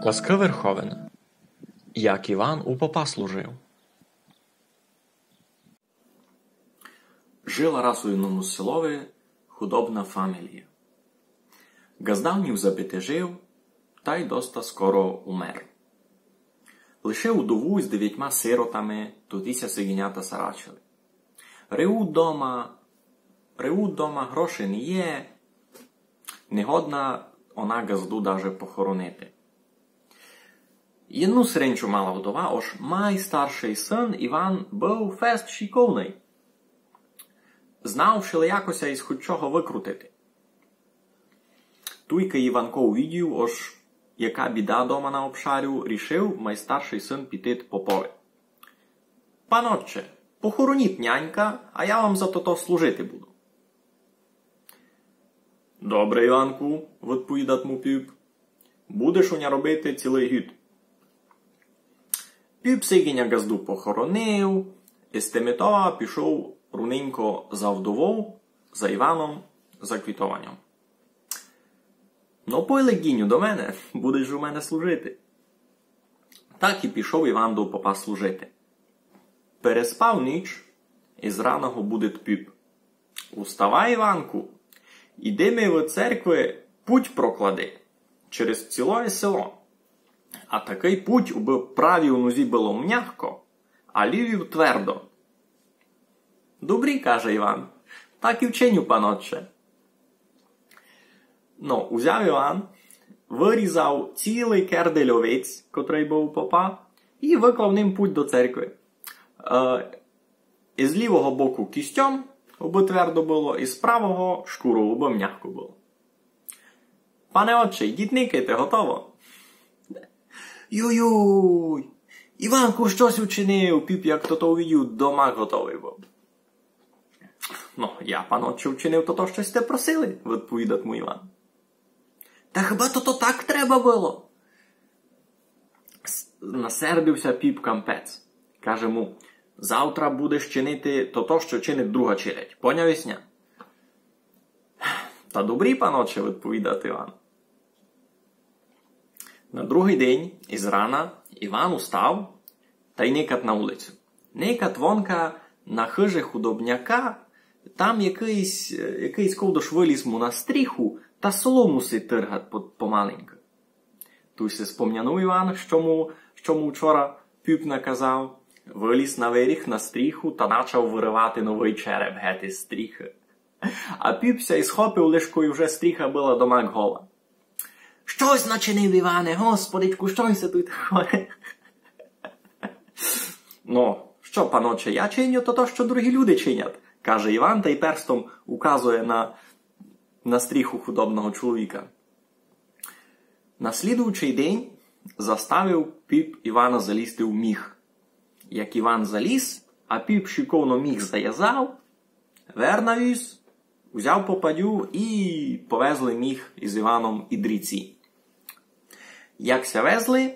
Казка Верховина. Як Іван у попа служив. Жила раз у іному селові худобна фамілія. Газдавнів забитежив, та й доста скоро умер. Лише удову з 9 сиротами тутися сигінята сарачили. Реут дома, грошей не є, негодна вона газду даже похоронити. Єдну сиренчу мала вдова, ож майстарший син Іван був фест шиковний. Знав, що якося із хоч чого викрутити. Туйка Іванко увидів, ож яка біда дома на обшарю, рішив майстарший син піти попові. «Панотче, похороніть нянька, а я вам за то служити буду». «Добре, Іванку», – відповідать му піп, – «будеш уня робити цілий гід». Піп сигіня газду похоронив, і з темітова пішов руненько за вдовою, за Іваном, за квітованням. «Ну, пойли, гіню, до мене, будеш у мене служити». Так і пішов Іван до попа служити. Переспав ніч, і зраного буде піп. «Уставай, Іванку, іди ми в церкви путь проклади, через ціле село. А такий путь у правій нозі було м'яко, а лівій твердо». «Добрі», каже Іван, «так і вченю, панотче». Ну, узяв Іван, вирізав цілий кердель овець, котрий був у попа, і виклав ним путь до церкви. Із лівого боку кістьом, аби твердо було, і з правого шкуру, аби м'яко було. «Пане отче, йдіть никайте, готово». «Юй-юй, Іванку щось учинив», піп, як то увидів, дома готовий був. «Ну, я, панотче, вчинив то, що сте просили», відповідать му Іван. «Та хіба то так треба було?» Насердився піп кампець. Каже му, «Завтра будеш чинити то, що чинить друга челядь. Поняв вісня?» «Та добрі, панотче», відповідає Іван. На другий день із рана Іван устав та й никат на вулицю. Никат вонка на хижі худобняка, там якийсь ковдош виліз му на стріху та солому си тиргат помаленько. Туй се спом'янув Іван, що му вчора піп наказав, виліз на виріх на стріху та почав виривати новий череп геть із стріхи. А піпся і схопив лишкою вже стріха була домак гола. «Щось начинив, Іване, господичку, щось тут ходить». «Ну, що, паноче, я чиню то, що другі люди чинять», каже Іван та й перстом указує на стріху худобного чоловіка. На слідуючий день заставив піп Івана залізти в міх. Як Іван заліз, а піп шиковно міх зав'язав, вернавіз, узяв попадю і повезли міх із Іваном і дріці. Як ся везли,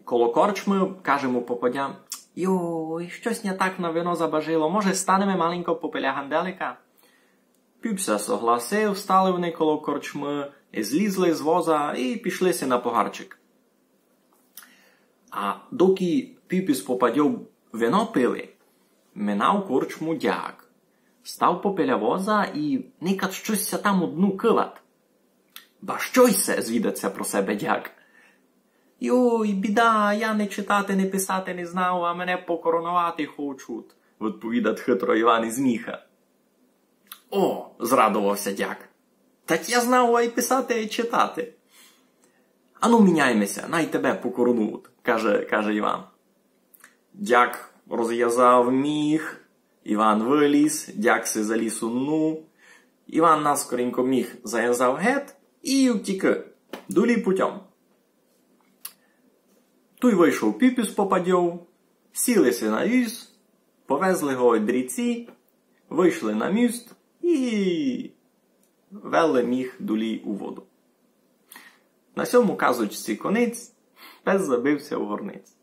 коло корчми, кажемо попадя, «Йой, щось не так на вино забажило, може станемо маленько попиля ганделика?» Піпся согласив, стали вони коло корчми, злізли з воза і пішлися на погарчик. А доки піп із попадьов вино пили, минав корчму дяк. Став попиля воза і никат щось там одну киват. «Ба щось се?» – звідаться про себе дяк. «Йой, біда, я не читати, не писати не знав, а мене покоронувати хочуть», – відповідать хитро Іван із міха. «О!» – зрадувався дяк. «Так я знав і писати, і читати». «Ану, міняймося, най тебе покоронують», – каже Іван. Дяк розв'язав міх, Іван виліз, дяк се заліз у дну. Іван наскоренько міх зав'язав гет і втіки, дулі путем. Той вийшов піп із попадьов, сілися на віз, повезли його дріці, вийшли на міст і вели міх дулі у воду. На сьому казочці конець, пес забився в горниць.